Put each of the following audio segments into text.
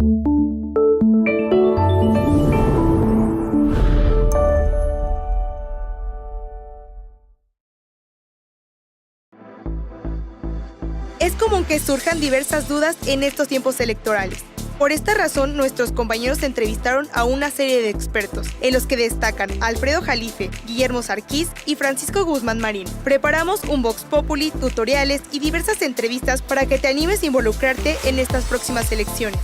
Es común que surjan diversas dudas en estos tiempos electorales. Por esta razón, nuestros compañeros entrevistaron a una serie de expertos, en los que destacan Alfredo Jalife, Guillermo Sarquís y Francisco Guzmán Marín. Preparamos un Vox Populi, tutoriales y diversas entrevistas para que te animes a involucrarte en estas próximas elecciones.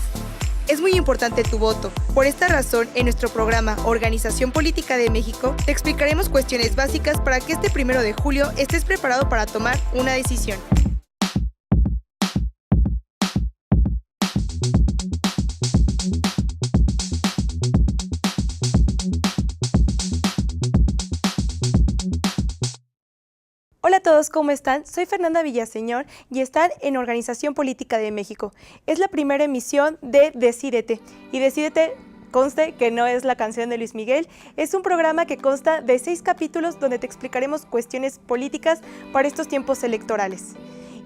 Es muy importante tu voto. Por esta razón, en nuestro programa Organización Política de México, te explicaremos cuestiones básicas para que este 1 de julio estés preparado para tomar una decisión. Hola a todos, ¿cómo están? Soy Fernanda Villaseñor y están en Organización Política de México. Es la primera emisión de Decídete. Y Decídete, conste que no es la canción de Luis Miguel, es un programa que consta de 6 capítulos donde te explicaremos cuestiones políticas para estos tiempos electorales.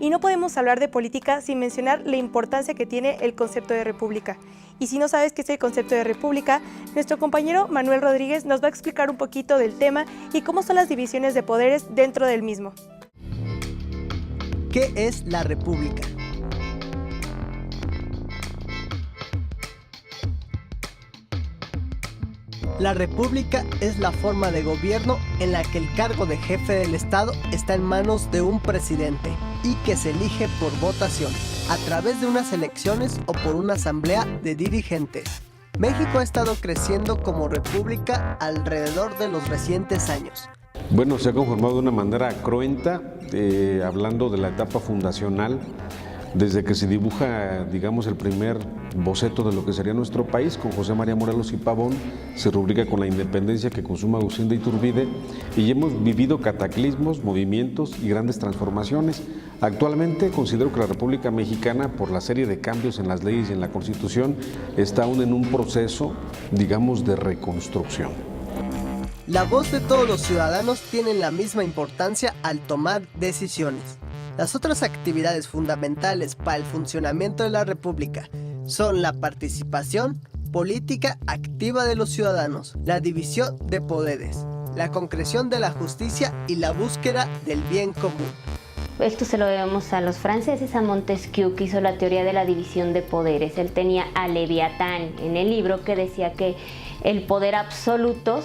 Y no podemos hablar de política sin mencionar la importancia que tiene el concepto de república. Y si no sabes qué es el concepto de república, nuestro compañero Manuel Rodríguez nos va a explicar un poquito del tema y cómo son las divisiones de poderes dentro del mismo. ¿Qué es la república? La república es la forma de gobierno en la que el cargo de jefe del Estado está en manos de un presidente y que se elige por votación, a través de unas elecciones o por una asamblea de dirigentes. México ha estado creciendo como república alrededor de los recientes años. Bueno, se ha conformado de una manera cruenta, hablando de la etapa fundacional, desde que se dibuja, digamos, el primer boceto de lo que sería nuestro país, con José María Morelos y Pavón, se rubrica con la independencia que consuma Agustín de Iturbide, y hemos vivido cataclismos, movimientos y grandes transformaciones. Actualmente considero que la República Mexicana, por la serie de cambios en las leyes y en la Constitución, está aún en un proceso, digamos, de reconstrucción. La voz de todos los ciudadanos tiene la misma importancia al tomar decisiones. Las otras actividades fundamentales para el funcionamiento de la República son la participación política activa de los ciudadanos, la división de poderes, la concreción de la justicia y la búsqueda del bien común. Esto se lo debemos a los franceses, a Montesquieu, que hizo la teoría de la división de poderes. Él tenía a Leviatán en el libro, que decía que el poder absoluto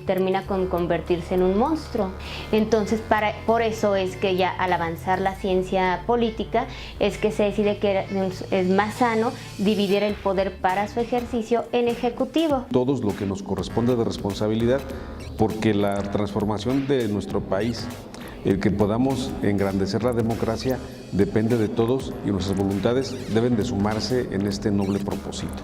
termina con convertirse en un monstruo. Entonces, por eso es que ya al avanzar la ciencia política, es que se decide que es más sano dividir el poder para su ejercicio en ejecutivo. Todos lo que nos corresponde de responsabilidad, porque la transformación de nuestro país, el que podamos engrandecer la democracia, depende de todos y nuestras voluntades deben de sumarse en este noble propósito.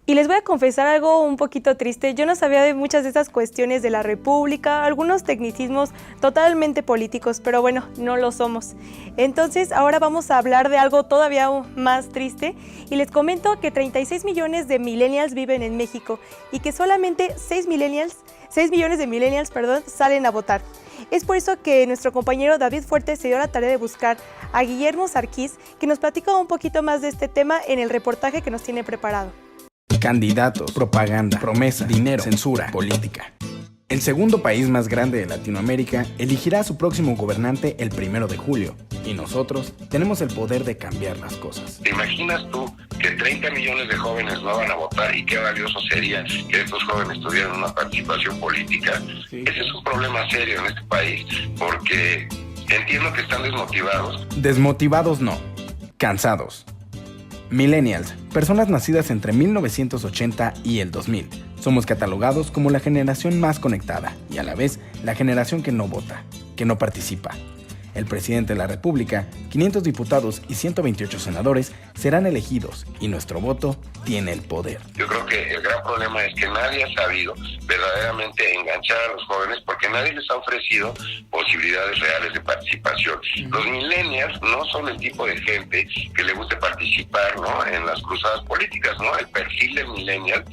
Y les voy a confesar algo un poquito triste. Yo no sabía de muchas de estas cuestiones de la República, algunos tecnicismos totalmente políticos, pero bueno, no lo somos. Entonces, ahora vamos a hablar de algo todavía más triste y les comento que 36 millones de millennials viven en México y que solamente 6 millones de millennials salen a votar. Es por eso que nuestro compañero David Fuerte se dio la tarea de buscar a Guillermo Sarquís, que nos platica un poquito más de este tema en el reportaje que nos tiene preparado. Candidatos, propaganda, promesa, dinero, censura, política. El segundo país más grande de Latinoamérica elegirá a su próximo gobernante el 1 de julio. Y nosotros tenemos el poder de cambiar las cosas. ¿Te imaginas tú que 30 millones de jóvenes no van a votar y qué valioso sería que estos jóvenes tuvieran una participación política? Sí. Ese es un problema serio en este país porque entiendo que están desmotivados. Desmotivados no, cansados. Millennials, personas nacidas entre 1980 y el 2000. Somos catalogados como la generación más conectada y a la vez la generación que no vota, que no participa. El presidente de la República, 500 diputados y 128 senadores serán elegidos y nuestro voto tiene el poder. Yo creo que el gran problema es que nadie ha sabido verdaderamente enganchar a los jóvenes porque nadie les ha ofrecido posibilidades reales de participación. Los millennials no son el tipo de gente que le guste participar, ¿no?, en las cruzadas políticas, ¿no? El perfil del millennial,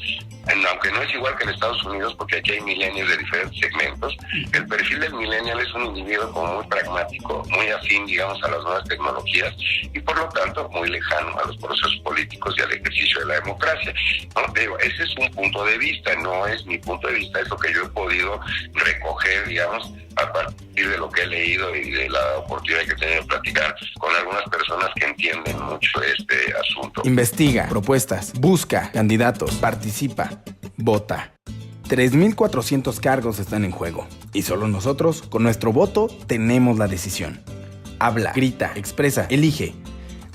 aunque no es igual que en Estados Unidos porque aquí hay millennials de diferentes segmentos, el perfil del millennial es un individuo como muy pragmático, muy afín, digamos, a las nuevas tecnologías y por lo tanto muy lejano a los procesos políticos y al ejercicio de la democracia. No, digo, ese es un punto de vista, no es mi punto de vista, es lo que yo he podido recoger, digamos, a partir de lo que he leído y de la oportunidad que he tenido de platicar con algunas personas que entienden mucho este asunto. Investiga, propuestas, busca candidatos, participa, vota. 3.400 cargos están en juego y solo nosotros, con nuestro voto, tenemos la decisión. Habla, grita, expresa, elige.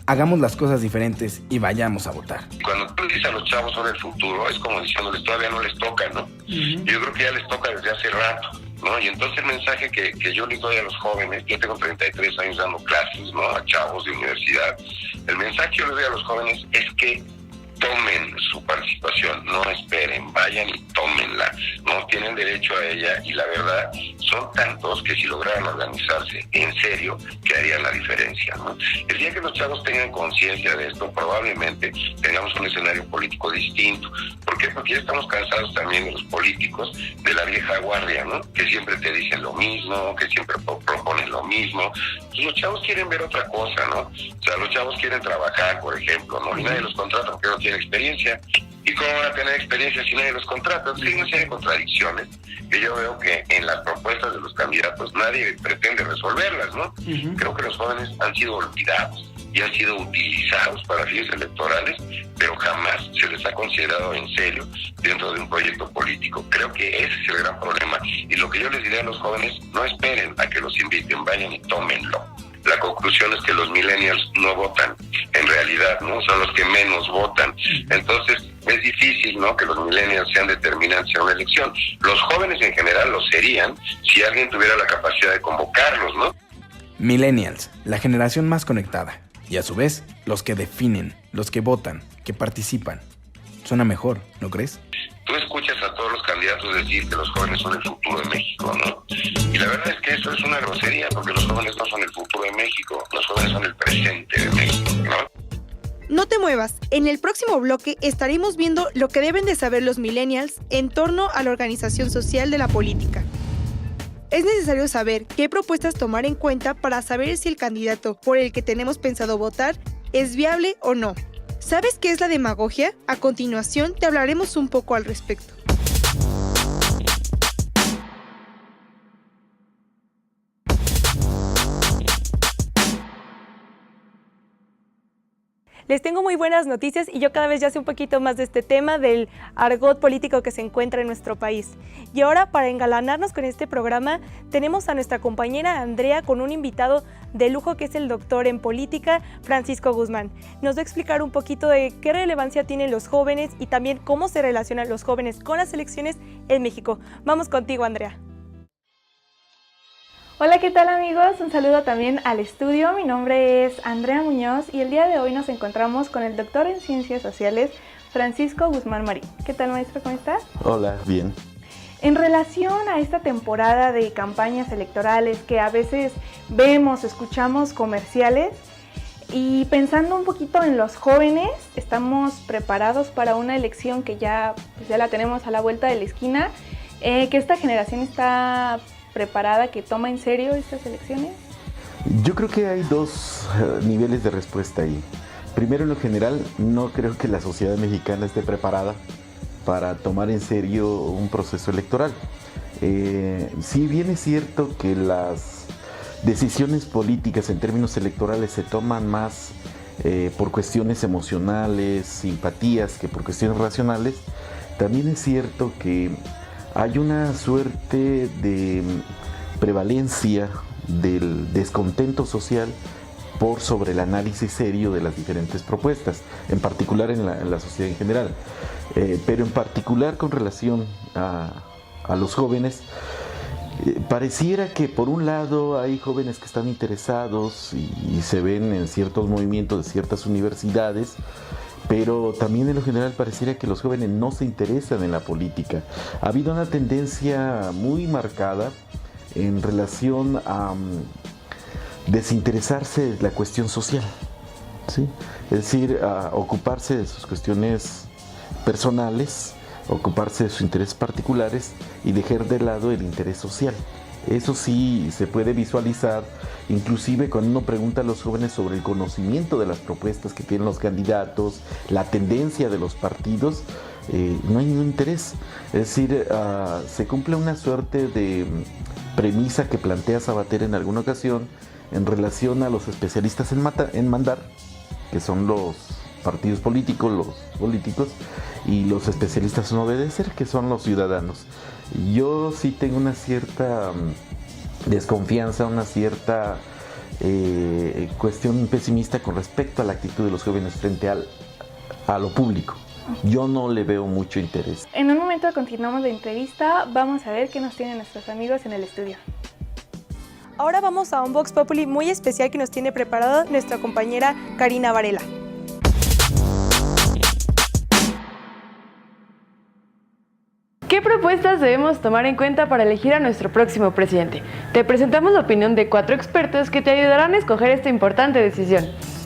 Hagamos las cosas diferentes y vayamos a votar. Cuando tú dices a los chavos sobre el futuro, es como diciéndoles todavía no les toca, ¿no? Yo creo que ya les toca desde hace rato, ¿no? Y entonces el mensaje que yo les doy a los jóvenes, yo tengo 33 años dando clases, ¿no? A chavos de universidad. El mensaje que yo les doy a los jóvenes es que tomen su participación, no esperen, vayan y tómenla, no tienen derecho a ella y la verdad son tantos que si lograran organizarse en serio, que harían la diferencia, ¿no? El día que los chavos tengan conciencia de esto, probablemente tengamos un escenario político distinto. ¿Por qué? Porque ya estamos cansados también de los políticos de la vieja guardia, ¿no? Que siempre te dicen lo mismo, que siempre proponen lo mismo. Y los chavos quieren ver otra cosa, ¿no? O sea, los chavos quieren trabajar, por ejemplo, ¿no? Y nadie los contrata porque no tiene experiencia. ¿Y cómo van a tener experiencia si nadie los contrata? Sí, una serie de contradicciones que yo veo que en las propuestas de los candidatos nadie pretende resolverlas, ¿no? Creo que los jóvenes han sido olvidados y han sido utilizados para fines electorales, pero jamás se les ha considerado en serio dentro de un proyecto político. Creo que ese es el gran problema. Y lo que yo les diré a los jóvenes, no esperen a que los inviten, vayan y tómenlo. La conclusión es que los millennials no votan, en realidad, ¿no? Son los que menos votan. Entonces, es difícil, ¿no?, que los millennials sean determinantes en una elección. Los jóvenes en general lo serían si alguien tuviera la capacidad de convocarlos, ¿no? Millennials, la generación más conectada. Y a su vez, los que definen, los que votan, que participan. Suena mejor, ¿no crees? Tú escuchas a todos los candidatos decir que los jóvenes son el futuro de México, ¿no? Y la verdad es que eso es una grosería, porque los jóvenes no son el futuro de México, los jóvenes son el presente de México, ¿no? No te muevas, en el próximo bloque estaremos viendo lo que deben de saber los millennials en torno a la organización social de la política. Es necesario saber qué propuestas tomar en cuenta para saber si el candidato por el que tenemos pensado votar es viable o no. ¿Sabes qué es la demagogia? A continuación te hablaremos un poco al respecto. Les tengo muy buenas noticias y yo cada vez ya sé un poquito más de este tema del argot político que se encuentra en nuestro país. Y ahora, para engalanarnos con este programa, tenemos a nuestra compañera Andrea con un invitado de lujo que es el doctor en política, Francisco Guzmán. Nos va a explicar un poquito de qué relevancia tienen los jóvenes y también cómo se relacionan los jóvenes con las elecciones en México. Vamos contigo, Andrea. Hola, ¿qué tal, amigos? Un saludo también al estudio. Mi nombre es Andrea Muñoz y el día de hoy nos encontramos con el doctor en Ciencias Sociales, Francisco Guzmán Marín. ¿Qué tal, maestro? ¿Cómo estás? Hola, bien. En relación a esta temporada de campañas electorales que a veces vemos, escuchamos comerciales, y pensando un poquito en los jóvenes, estamos preparados para una elección que ya la tenemos a la vuelta de la esquina, que esta generación está preparada, que toma en serio estas elecciones? Yo creo que hay dos niveles de respuesta ahí. Primero, en lo general, no creo que la sociedad mexicana esté preparada para tomar en serio un proceso electoral. Si bien es cierto que las decisiones políticas en términos electorales se toman más por cuestiones emocionales, simpatías, que por cuestiones racionales, también es cierto que hay una suerte de prevalencia del descontento social por sobre el análisis serio de las diferentes propuestas, en particular en la sociedad en general. Pero en particular con relación a los jóvenes, pareciera que por un lado hay jóvenes que están interesados y se ven en ciertos movimientos de ciertas universidades, pero también en lo general pareciera que los jóvenes no se interesan en la política. Ha habido una tendencia muy marcada en relación a desinteresarse de la cuestión social, ¿sí? Es decir, a ocuparse de sus cuestiones personales, ocuparse de sus intereses particulares y dejar de lado el interés social. Eso sí se puede visualizar, inclusive cuando uno pregunta a los jóvenes sobre el conocimiento de las propuestas que tienen los candidatos, la tendencia de los partidos, no hay ningún interés. Es decir, se cumple una suerte de premisa que plantea Sabater en alguna ocasión en relación a los especialistas en mandar, que son los partidos políticos, y los especialistas en obedecer, que son los ciudadanos. Yo sí tengo una cierta desconfianza, una cierta cuestión pesimista con respecto a la actitud de los jóvenes frente a lo público. Yo no le veo mucho interés. En un momento continuamos la entrevista, vamos a ver qué nos tienen nuestros amigos en el estudio. Ahora vamos a un Vox Populi muy especial que nos tiene preparado nuestra compañera Karina Varela. ¿Qué propuestas debemos tomar en cuenta para elegir a nuestro próximo presidente? Te presentamos la opinión de 4 expertos que te ayudarán a escoger esta importante decisión.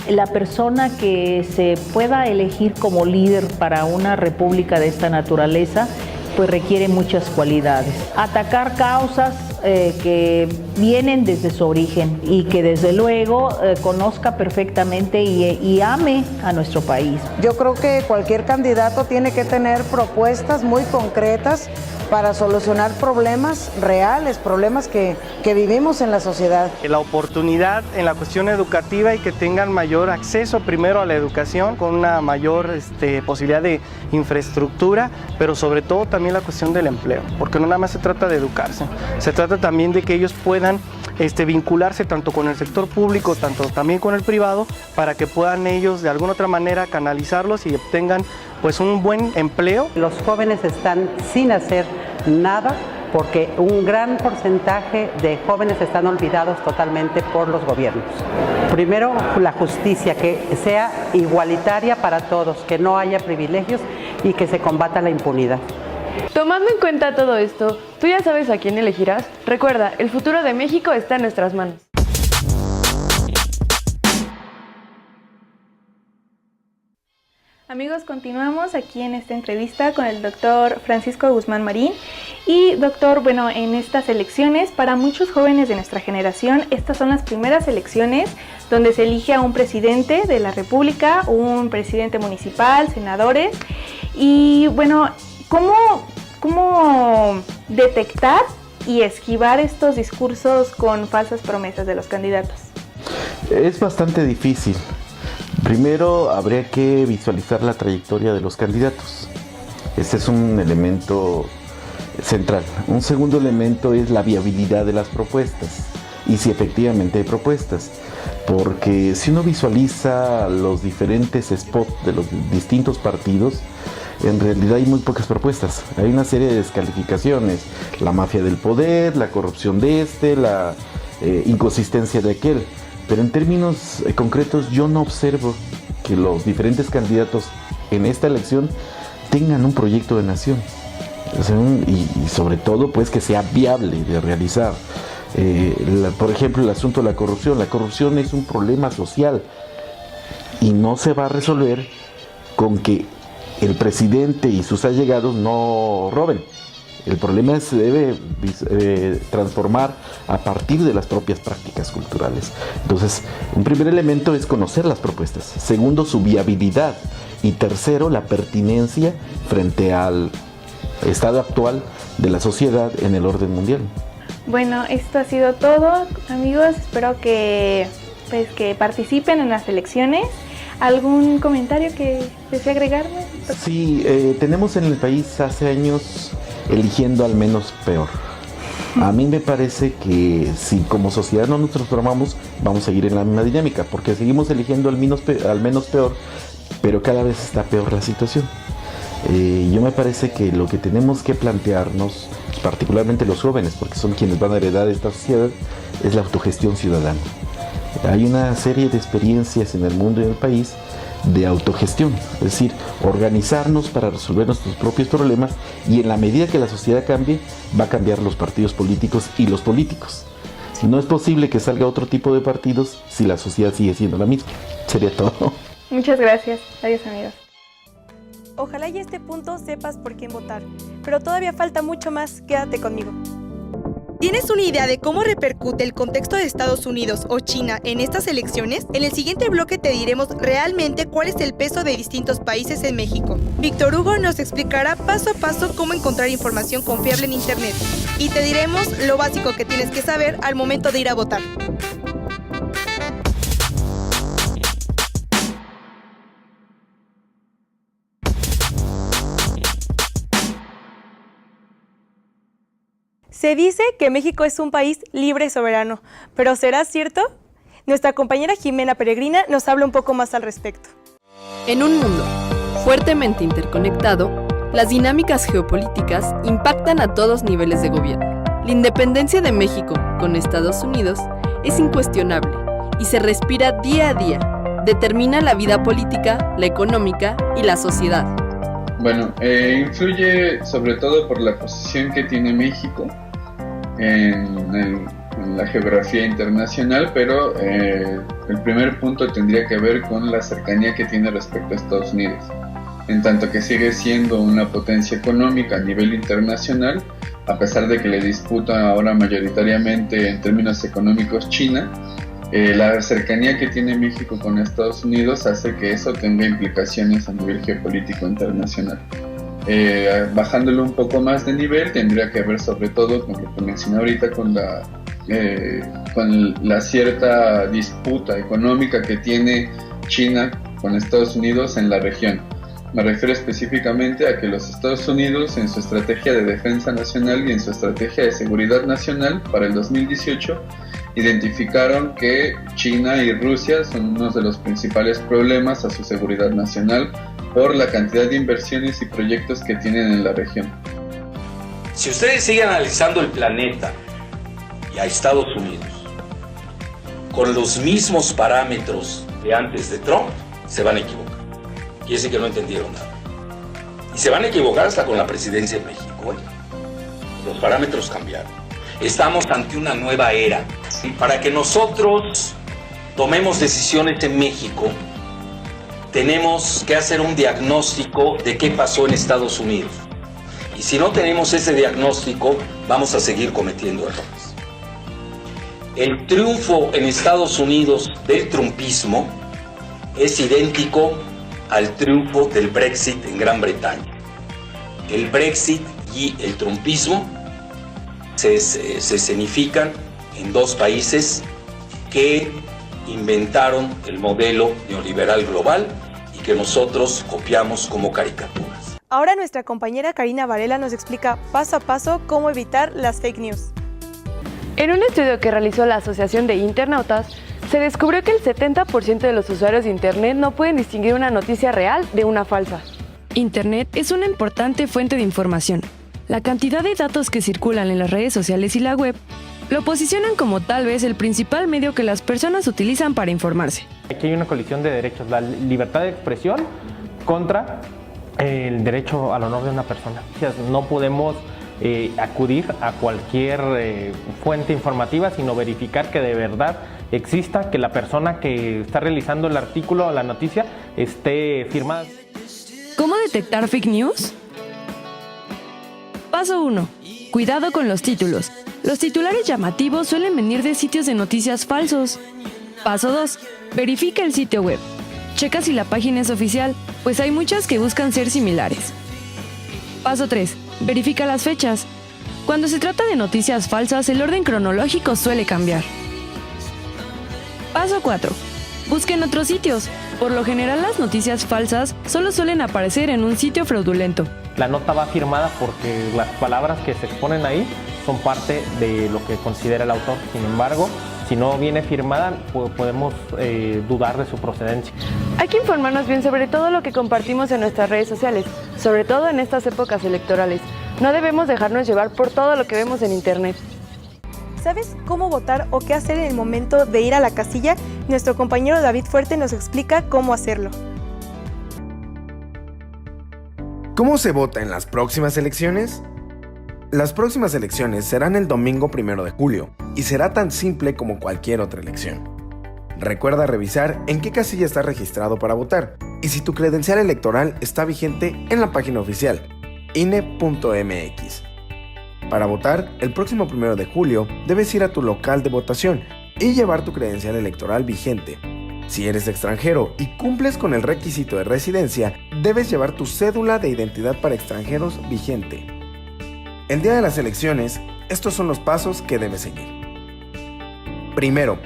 La persona que se pueda elegir como líder para una república de esta naturaleza, pues requiere muchas cualidades. Atacar causas que vienen desde su origen y que desde luego conozca perfectamente y ame a nuestro país. Yo creo que cualquier candidato tiene que tener propuestas muy concretas para solucionar problemas reales, problemas que vivimos en la sociedad. La oportunidad en la cuestión educativa y que tengan mayor acceso primero a la educación con una mayor posibilidad de infraestructura, pero sobre todo también la cuestión del empleo, porque no nada más se trata de educarse, se trata también de que ellos puedan vincularse tanto con el sector público, tanto también con el privado, para que puedan ellos de alguna otra manera canalizarlos y obtengan pues un buen empleo. Los jóvenes están sin hacer nada porque un gran porcentaje de jóvenes están olvidados totalmente por los gobiernos. Primero, la justicia, que sea igualitaria para todos, que no haya privilegios y que se combata la impunidad. Tomando en cuenta todo esto, ¿tú ya sabes a quién elegirás? Recuerda, el futuro de México está en nuestras manos. Amigos, continuamos aquí en esta entrevista con el doctor Francisco Guzmán Marín. Y doctor, bueno, en estas elecciones, para muchos jóvenes de nuestra generación, estas son las primeras elecciones donde se elige a un presidente de la República, un presidente municipal, senadores. Y bueno, ¿cómo detectar y esquivar estos discursos con falsas promesas de los candidatos? Es bastante difícil. Primero habría que visualizar la trayectoria de los candidatos. Ese es un elemento central. Un segundo elemento es la viabilidad de las propuestas y si efectivamente hay propuestas. Porque si uno visualiza los diferentes spots de los distintos partidos, en realidad hay muy pocas propuestas. Hay una serie de descalificaciones. La mafia del poder, la corrupción de la inconsistencia de aquel. Pero en términos concretos yo no observo que los diferentes candidatos en esta elección tengan un proyecto de nación. O sea, y sobre todo pues que sea viable de realizar. Por ejemplo, el asunto de la corrupción. La corrupción es un problema social y no se va a resolver con que el presidente y sus allegados no roben. El problema se debe transformar a partir de las propias prácticas culturales. Entonces, un primer elemento es conocer las propuestas. Segundo, su viabilidad. Y tercero, la pertinencia frente al estado actual de la sociedad en el orden mundial. Bueno, esto ha sido todo, amigos. Espero que participen en las elecciones. ¿Algún comentario que desee agregarme? Sí, tenemos en el país hace años eligiendo al menos peor. A mí me parece que si como sociedad no nos transformamos, vamos a seguir en la misma dinámica, porque seguimos eligiendo al menos peor, pero cada vez está peor la situación. Yo me parece que lo que tenemos que plantearnos, particularmente los jóvenes, porque son quienes van a heredar esta sociedad, es la autogestión ciudadana. Hay una serie de experiencias en el mundo y en el país de autogestión, es decir, organizarnos para resolver nuestros propios problemas y en la medida que la sociedad cambie, va a cambiar los partidos políticos y los políticos. No es posible que salga otro tipo de partidos si la sociedad sigue siendo la misma. Sería todo. Muchas gracias. Adiós, amigos. Ojalá y a este punto sepas por quién votar, pero todavía falta mucho más. Quédate conmigo. ¿Tienes una idea de cómo repercute el contexto de Estados Unidos o China en estas elecciones? En el siguiente bloque te diremos realmente cuál es el peso de distintos países en México. Víctor Hugo nos explicará paso a paso cómo encontrar información confiable en Internet. Y te diremos lo básico que tienes que saber al momento de ir a votar. Se dice que México es un país libre y soberano, pero ¿será cierto? Nuestra compañera Jimena Peregrina nos habla un poco más al respecto. En un mundo fuertemente interconectado, las dinámicas geopolíticas impactan a todos niveles de gobierno. La independencia de México con Estados Unidos es incuestionable y se respira día a día. Determina la vida política, la económica y la sociedad. Bueno, influye sobre todo por la posición que tiene México en la geografía internacional, pero el primer punto tendría que ver con la cercanía que tiene respecto a Estados Unidos. En tanto que sigue siendo una potencia económica a nivel internacional, a pesar de que le disputa ahora mayoritariamente en términos económicos China, la cercanía que tiene México con Estados Unidos hace que eso tenga implicaciones a nivel geopolítico internacional. Bajándolo un poco más de nivel, tendría que ver sobre todo con lo que mencioné ahorita, con la cierta disputa económica que tiene China con Estados Unidos en la región. Me refiero específicamente a que los Estados Unidos, en su estrategia de defensa nacional y en su estrategia de seguridad nacional para el 2018, identificaron que China y Rusia son uno de los principales problemas a su seguridad nacional por la cantidad de inversiones y proyectos que tienen en la región. Si ustedes siguen analizando el planeta y a Estados Unidos con los mismos parámetros de antes de Trump, se van a equivocar. Quiere decir que no entendieron nada. Y se van a equivocar hasta con la presidencia de México. Los parámetros cambiaron. Estamos ante una nueva era. Y para que nosotros tomemos decisiones en México, tenemos que hacer un diagnóstico de qué pasó en Estados Unidos. Y si no tenemos ese diagnóstico, vamos a seguir cometiendo errores. El triunfo en Estados Unidos del trumpismo es idéntico al triunfo del Brexit en Gran Bretaña. El Brexit y el trumpismo se escenifican en dos países que inventaron el modelo neoliberal global y que nosotros copiamos como caricaturas. Ahora nuestra compañera Karina Varela nos explica paso a paso cómo evitar las fake news. En un estudio que realizó la Asociación de Internautas, se descubrió que el 70% de los usuarios de Internet no pueden distinguir una noticia real de una falsa. Internet es una importante fuente de información. La cantidad de datos que circulan en las redes sociales y la web lo posicionan como tal vez el principal medio que las personas utilizan para informarse. Aquí hay una colisión de derechos, la libertad de expresión contra el derecho al honor de una persona. No podemos acudir a cualquier fuente informativa, sino verificar que de verdad exista, que la persona que está realizando el artículo o la noticia esté firmada. ¿Cómo detectar fake news? Paso 1. Cuidado con los títulos. Los titulares llamativos suelen venir de sitios de noticias falsos. Paso 2. Verifica el sitio web. Checa si la página es oficial, pues hay muchas que buscan ser similares. Paso 3. Verifica las fechas. Cuando se trata de noticias falsas, el orden cronológico suele cambiar. Paso 4. Busca en otros sitios. Por lo general, las noticias falsas solo suelen aparecer en un sitio fraudulento. La nota va firmada porque las palabras que se exponen ahí son parte de lo que considera el autor. Sin embargo, si no viene firmada, podemos dudar de su procedencia. Hay que informarnos bien sobre todo lo que compartimos en nuestras redes sociales, sobre todo en estas épocas electorales. No debemos dejarnos llevar por todo lo que vemos en Internet. ¿Sabes cómo votar o qué hacer en el momento de ir a la casilla? Nuestro compañero David Fuerte nos explica cómo hacerlo. ¿Cómo se vota en las próximas elecciones? Las próximas elecciones serán el domingo 1 de julio y será tan simple como cualquier otra elección. Recuerda revisar en qué casilla estás registrado para votar y si tu credencial electoral está vigente en la página oficial INE.mx. Para votar, el próximo 1 de julio debes ir a tu local de votación y llevar tu credencial electoral vigente. Si eres extranjero y cumples con el requisito de residencia, debes llevar tu cédula de identidad para extranjeros vigente. El día de las elecciones, estos son los pasos que debes seguir. Primero,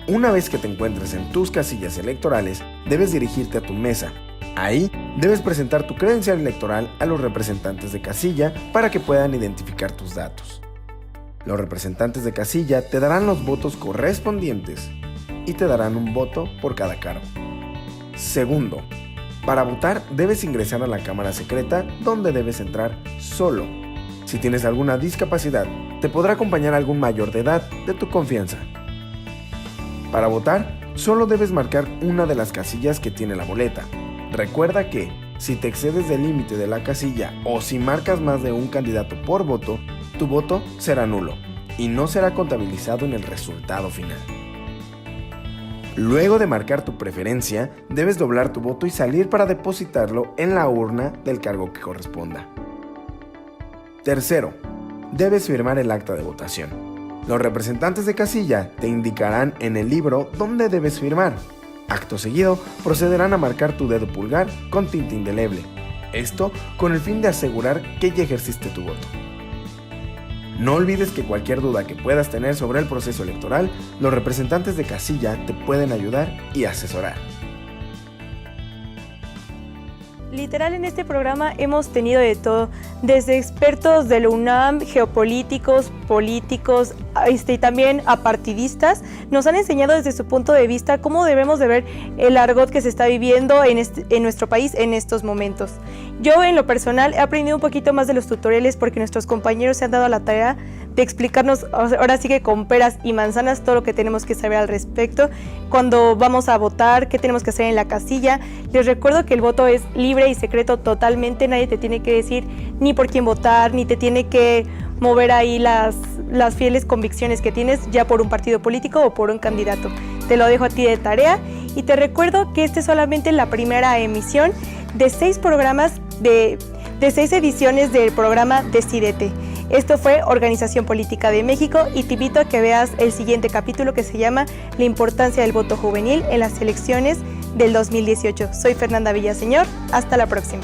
una vez que te encuentres en tus casillas electorales, debes dirigirte a tu mesa. Ahí debes presentar tu credencial electoral a los representantes de casilla para que puedan identificar tus datos. Los representantes de casilla te darán los votos correspondientes y te darán un voto por cada cargo. Segundo, para votar debes ingresar a la cámara secreta, donde debes entrar solo. Si tienes alguna discapacidad, te podrá acompañar algún mayor de edad de tu confianza. Para votar, solo debes marcar una de las casillas que tiene la boleta. Recuerda que, si te excedes del límite de la casilla o si marcas más de un candidato por voto, tu voto será nulo y no será contabilizado en el resultado final. Luego de marcar tu preferencia, debes doblar tu voto y salir para depositarlo en la urna del cargo que corresponda. Tercero, debes firmar el acta de votación. Los representantes de casilla te indicarán en el libro dónde debes firmar. Acto seguido, procederán a marcar tu dedo pulgar con tinta indeleble. Esto con el fin de asegurar que ya ejerciste tu voto. No olvides que cualquier duda que puedas tener sobre el proceso electoral, los representantes de casilla te pueden ayudar y asesorar. Literal, en este programa hemos tenido de todo, desde expertos de la UNAM, geopolíticos, políticos y también apartidistas. Nos han enseñado desde su punto de vista cómo debemos de ver el argot que se está viviendo en nuestro país en estos momentos. Yo, en lo personal, he aprendido un poquito más de los tutoriales porque nuestros compañeros se han dado la tarea de explicarnos, ahora sí que con peras y manzanas, todo lo que tenemos que saber al respecto. Cuando vamos a votar, qué tenemos que hacer en la casilla. Les recuerdo que el voto es libre y secreto totalmente. Nadie te tiene que decir ni por quién votar, ni te tiene que mover ahí las fieles convicciones que tienes ya por un partido político o por un candidato. Te lo dejo a ti de tarea y te recuerdo que esta es solamente la primera emisión de 6 programas de 6 ediciones del programa Decídete. Esto fue Organización Política de México y te invito a que veas el siguiente capítulo que se llama La importancia del voto juvenil en las elecciones del 2018. Soy Fernanda Villaseñor. Hasta la próxima.